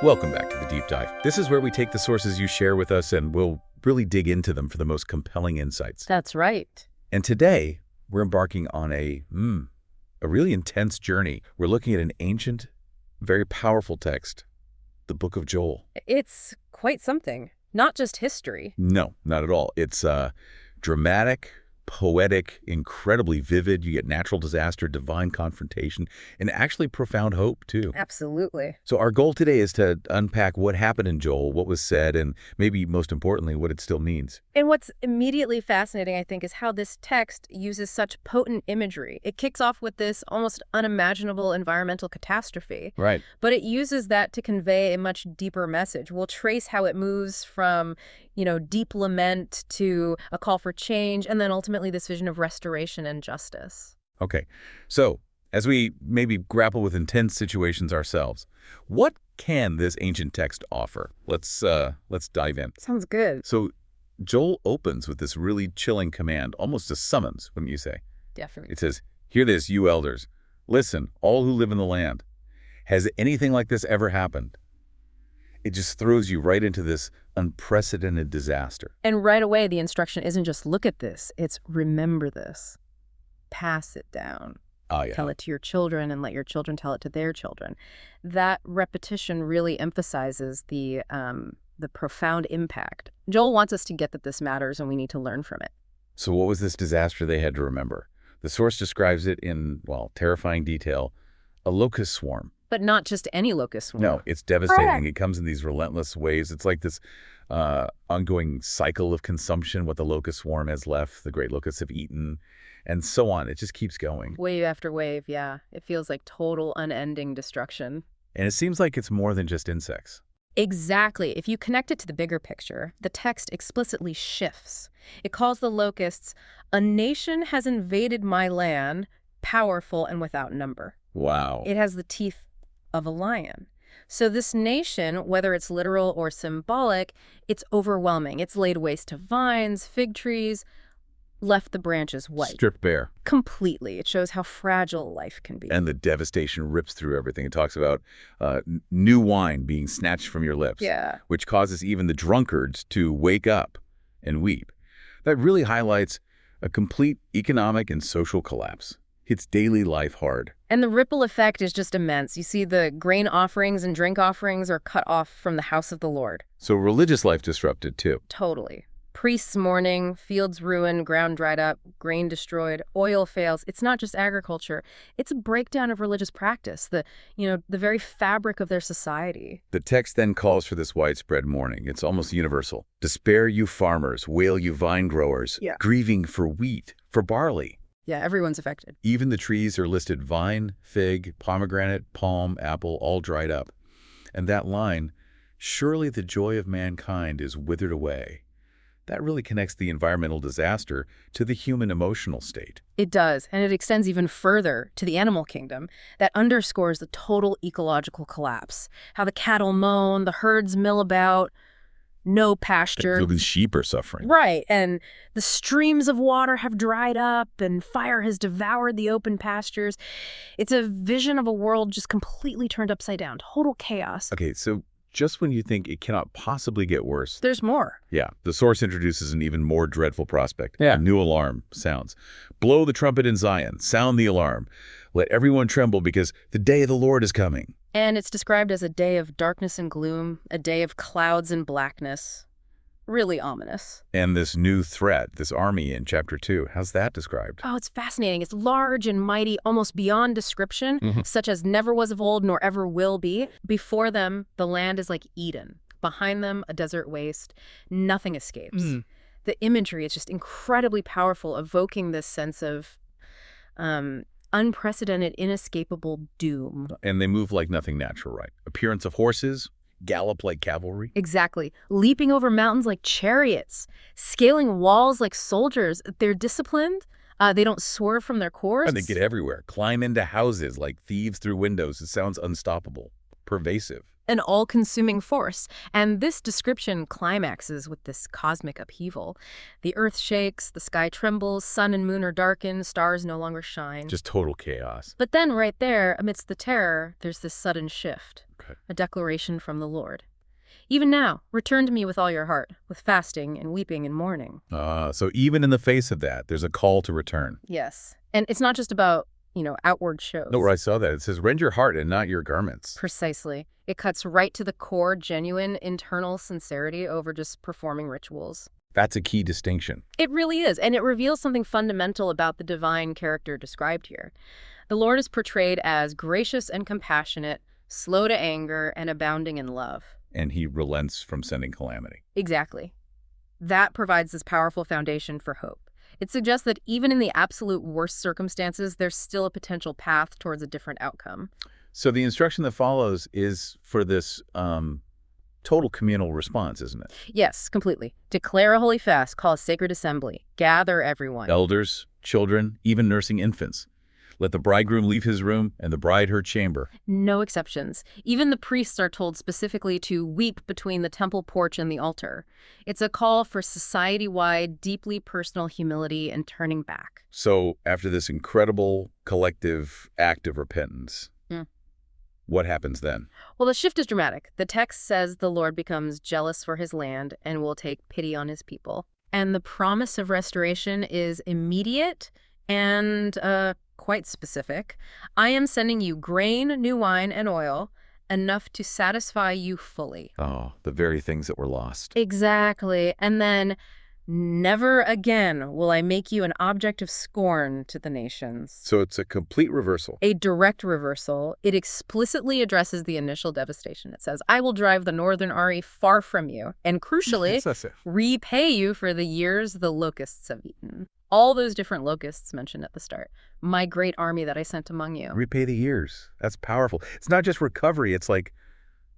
Welcome back to the Deep Dive. This is where we take the sources you share with us and we'll really dig into them for the most compelling insights. That's right. And today, we're embarking on a really intense journey. We're looking at an ancient, very powerful text, the Book of Joel. It's quite something. Not just history. No, not at all. It's dramatic, poetic, incredibly vivid. You get natural disaster, divine confrontation, and actually profound hope, too. Absolutely. So our goal today is to unpack what happened in Joel, what was said, and maybe most importantly, what it still means. And what's immediately fascinating, I think, is how this text uses such potent imagery. It kicks off with this almost unimaginable environmental catastrophe. Right. But it uses that to convey a much deeper message. We'll trace how it moves from, deep lament to a call for change, and then ultimately this vision of restoration and justice. Okay. So as we maybe grapple with intense situations ourselves, what can this ancient text offer? Let's dive in. Sounds good. So Joel opens with this really chilling command, almost a summons, wouldn't you say? Definitely. It says, "Hear this, you elders. Listen, all who live in the land. Has anything like this ever happened?" It just throws you right into this unprecedented disaster. And right away, the instruction isn't just look at this, it's remember this. Pass it down. Oh, yeah. Tell it to your children and let your children tell it to their children. That repetition really emphasizes the profound impact. Joel wants us to get that this matters and we need to learn from it. So what was this disaster they had to remember? The source describes it in, terrifying detail, a locust swarm. But not just any locust swarm. No, it's devastating. It comes in these relentless waves. It's like this ongoing cycle of consumption, what the locust swarm has left, the great locusts have eaten, and so on. It just keeps going. Wave after wave, yeah. It feels like total unending destruction. And it seems like it's more than just insects. Exactly. If you connect it to the bigger picture, the text explicitly shifts. It calls the locusts, "A nation has invaded my land, powerful and without number." Wow. It has the teeth of a lion. So this nation, whether it's literal or symbolic, it's overwhelming. It's laid waste to vines, fig trees, left the branches white. Stripped bare. Completely. It shows how fragile life can be. And the devastation rips through everything. It talks about new wine being snatched from your lips, Yeah. which causes even the drunkards to wake up and weep. That really highlights a complete economic and social collapse. Hits daily life hard. And the ripple effect is just immense. You see the grain offerings and drink offerings are cut off from the house of the Lord. So religious life disrupted, too. Totally. Priests mourning, fields ruined, ground dried up, grain destroyed, oil fails. It's not just agriculture. It's a breakdown of religious practice, the very fabric of their society. The text then calls for this widespread mourning. It's almost universal. Despair, you farmers. Wail, you vine growers. Yeah. Grieving for wheat, for barley. Yeah, everyone's affected. Even the trees are listed: vine, fig, pomegranate, palm, apple, all dried up. And that line, "Surely the joy of mankind is withered away," that really connects the environmental disaster to the human emotional state. It does, and it extends even further to the animal kingdom. That underscores the total ecological collapse. How the cattle moan, the herds mill about, no pasture. The sheep are suffering. Right, and the streams of water have dried up, and fire has devoured the open pastures. It's a vision of a world just completely turned upside down, total chaos. Okay, so just when you think it cannot possibly get worse, There's more. yeah, the source introduces an even more dreadful prospect. Yeah. A new alarm sounds. "Blow the trumpet in Zion, sound the alarm. Let everyone tremble because the day of the Lord is coming." And it's described as a day of darkness and gloom, a day of clouds and blackness. Really ominous. And this new threat, this army in chapter 2, how's that described? Oh, it's fascinating. It's large and mighty, almost beyond description, such as never was of old nor ever will be. Before them, the land is like Eden. Behind them, a desert waste. Nothing escapes. The imagery is just incredibly powerful, evoking this sense of unprecedented, inescapable doom. And they move like nothing natural, right? Appearance of horses, gallop like cavalry. Exactly. Leaping over mountains like chariots, scaling walls like soldiers. They're disciplined. They don't swerve from their course. And they get everywhere. Climb into houses like thieves through windows. It sounds unstoppable, pervasive. an all-consuming force. And this description climaxes with this cosmic upheaval. The earth shakes, the sky trembles, sun and moon are darkened, stars no longer shine. Just total chaos. But then right there, amidst the terror, there's this sudden shift. Okay. A declaration from the Lord. Even now, return to me with all your heart, with fasting and weeping and mourning. So even in the face of that, there's a call to return. Yes. And it's not just about, outward shows. No, where I saw that. It says, rend your heart and not your garments. Precisely. It cuts right to the core, genuine internal sincerity over just performing rituals. That's a key distinction. It really is, and it reveals something fundamental about the divine character described here. The Lord is portrayed as gracious and compassionate, slow to anger, and abounding in love. And he relents from sending calamity. Exactly. That provides this powerful foundation for hope. It suggests that even in the absolute worst circumstances, there's still a potential path towards a different outcome. So the instruction that follows is for this total communal response, isn't it? Yes, completely. Declare a holy fast, call a sacred assembly, gather everyone. Elders, children, even nursing infants. Let the bridegroom leave his room and the bride her chamber. No exceptions. Even the priests are told specifically to weep between the temple porch and the altar. It's a call for society-wide, deeply personal humility and turning back. So after this incredible collective act of repentance, what happens then? Well, the shift is dramatic. The text says the Lord becomes jealous for his land and will take pity on his people. And the promise of restoration is immediate and quite specific. I am sending you grain, new wine, and oil, enough to satisfy you fully. Oh, the very things that were lost. Exactly. And then, never again will I make you an object of scorn to the nations. So it's a complete reversal. A direct reversal. It explicitly addresses the initial devastation. It says, I will drive the northern army far from you, and crucially, repay you for the years the locusts have eaten. All those different locusts mentioned at the start. My great army that I sent among you. Repay the years. That's powerful. It's not just recovery. It's like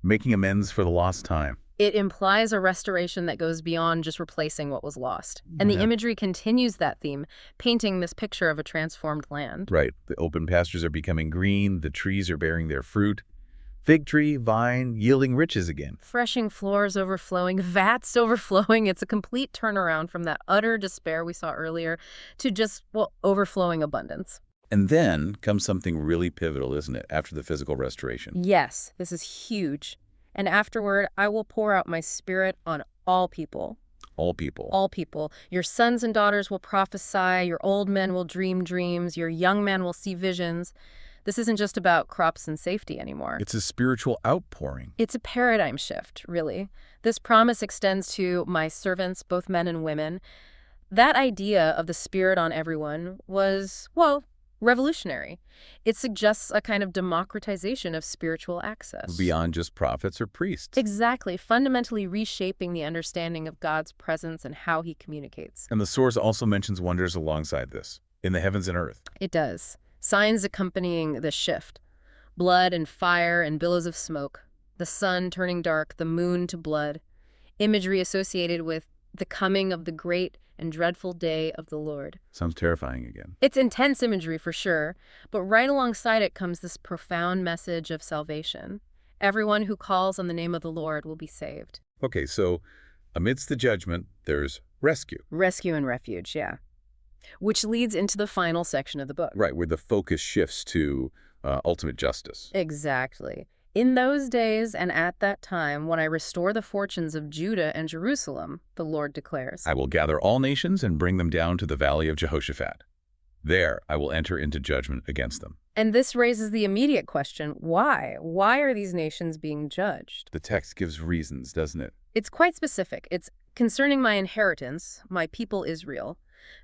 making amends for the lost time. It implies a restoration that goes beyond just replacing what was lost. And the imagery continues that theme, painting this picture of a transformed land. Right. The open pastures are becoming green. The trees are bearing their fruit. Fig tree, vine, yielding riches again. Threshing floors overflowing, vats overflowing. It's a complete turnaround from that utter despair we saw earlier to just, overflowing abundance. And then comes something really pivotal, isn't it, after the physical restoration? Yes, this is huge. And afterward, I will pour out my spirit on all people. All people. All people. Your sons and daughters will prophesy. Your old men will dream dreams. Your young men will see visions. This isn't just about crops and safety anymore. It's a spiritual outpouring. It's a paradigm shift, really. This promise extends to my servants, both men and women. That idea of the Spirit on everyone was, revolutionary. It suggests a kind of democratization of spiritual access. Beyond just prophets or priests. Exactly, fundamentally reshaping the understanding of God's presence and how he communicates. And the source also mentions wonders alongside this, in the heavens and earth. It does. Signs accompanying the shift. Blood and fire and billows of smoke. The sun turning dark, the moon to blood. Imagery associated with the coming of the great and dreadful day of the Lord. Sounds terrifying again. It's intense imagery for sure, but right alongside it comes this profound message of salvation. Everyone who calls on the name of the Lord will be saved. Okay, so amidst the judgment, there's rescue. Rescue and refuge, yeah. Which leads into the final section of the book. Right, where the focus shifts to ultimate justice. Exactly. In those days and at that time, when I restore the fortunes of Judah and Jerusalem, the Lord declares, I will gather all nations and bring them down to the valley of Jehoshaphat. There I will enter into judgment against them. And this raises the immediate question, why? Why are these nations being judged? The text gives reasons, doesn't it? It's quite specific. It's concerning my inheritance, my people Israel,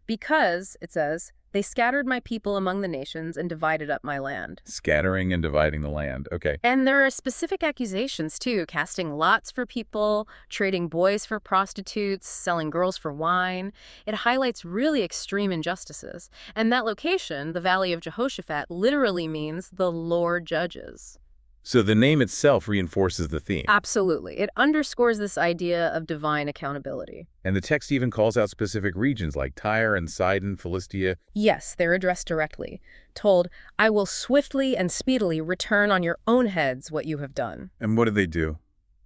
because, it says, they scattered my people among the nations and divided up my land. Scattering and dividing the land. Okay. And there are specific accusations, too, casting lots for people, trading boys for prostitutes, selling girls for wine. It highlights really extreme injustices. And that location, the Valley of Jehoshaphat, literally means the Lord judges. So the name itself reinforces the theme. Absolutely. It underscores this idea of divine accountability. And the text even calls out specific regions like Tyre and Sidon, Philistia. Yes, they're addressed directly, told, "I will swiftly and speedily return on your own heads what you have done." And what did they do,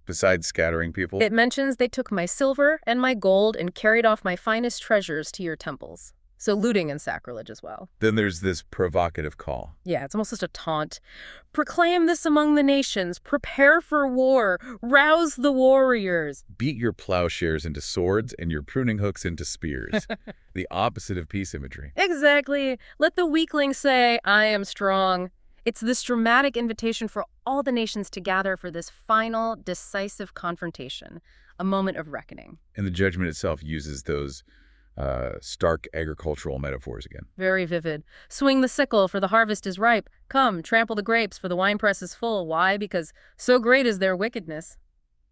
besides scattering people? It mentions they took my silver and my gold and carried off my finest treasures to your temples. So looting and sacrilege as well. Then there's this provocative call. Yeah, it's almost just a taunt. Proclaim this among the nations. Prepare for war. Rouse the warriors. Beat your plowshares into swords and your pruning hooks into spears. The opposite of peace imagery. Exactly. Let the weakling say, I am strong. It's this dramatic invitation for all the nations to gather for this final, decisive confrontation, a moment of reckoning. And the judgment itself uses those stark agricultural metaphors again. Very vivid. Swing the sickle, for the harvest is ripe. Come, trample the grapes, for the winepress is full. Why? Because so great is their wickedness.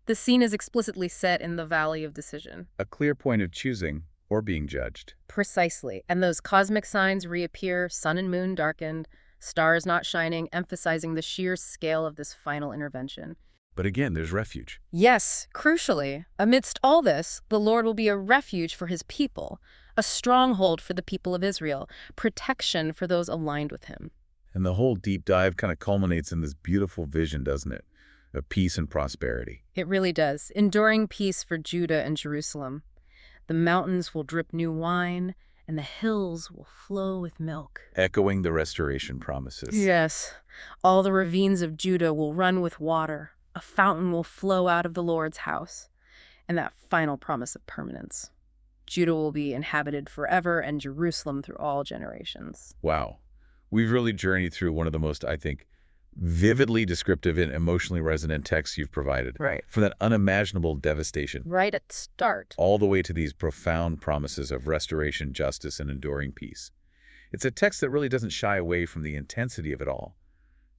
The scene is explicitly set in the Valley of Decision. A clear point of choosing or being judged. Precisely. And those cosmic signs reappear, sun and moon darkened, stars not shining, emphasizing the sheer scale of this final intervention. But again, there's refuge. Yes, crucially, amidst all this, the Lord will be a refuge for his people, a stronghold for the people of Israel, protection for those aligned with him. And the whole deep dive kind of culminates in this beautiful vision, doesn't it? Of peace and prosperity. It really does. Enduring peace for Judah and Jerusalem. The mountains will drip new wine, and the hills will flow with milk. Echoing the restoration promises. Yes. All the ravines of Judah will run with water. A fountain will flow out of the Lord's house. And that final promise of permanence. Judah will be inhabited forever and Jerusalem through all generations. Wow. We've really journeyed through one of the most, I think, vividly descriptive and emotionally resonant texts you've provided. Right. From that unimaginable devastation. Right at the start. All the way to these profound promises of restoration, justice, and enduring peace. It's a text that really doesn't shy away from the intensity of it all.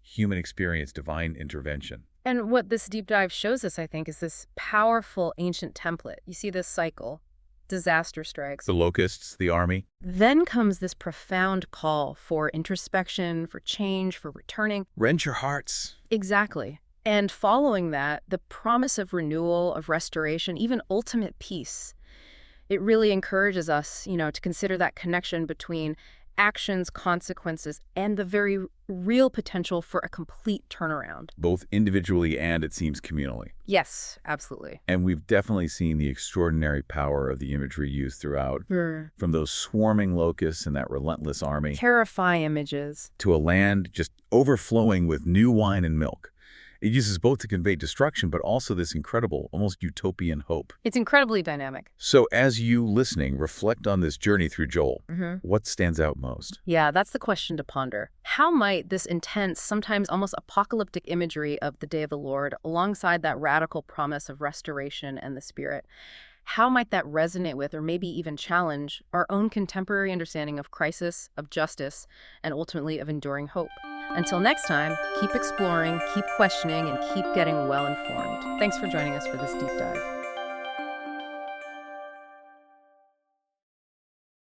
Human experience, divine intervention. And what this deep dive shows us, I think, is this powerful ancient template. You see this cycle. Disaster strikes. The locusts, the army. Then comes this profound call for introspection, for change, for returning. Rend your hearts. Exactly. And following that, the promise of renewal, of restoration, even ultimate peace. It really encourages us, to consider that connection between actions, consequences, and the very real potential for a complete turnaround. Both individually and, it seems, communally. Yes, absolutely. And we've definitely seen the extraordinary power of the imagery used throughout. From those swarming locusts and that relentless army. Terrifying images. To a land just overflowing with new wine and milk. It uses both to convey destruction, but also this incredible, almost utopian hope. It's incredibly dynamic. So as you listening, reflect on this journey through Joel. What stands out most? Yeah, that's the question to ponder. How might this intense, sometimes almost apocalyptic imagery of the day of the Lord, alongside that radical promise of restoration and the Spirit, how might that resonate with, or maybe even challenge, our own contemporary understanding of crisis, of justice, and ultimately of enduring hope? Until next time, keep exploring, keep questioning, and keep getting well informed. Thanks for joining us for this deep dive.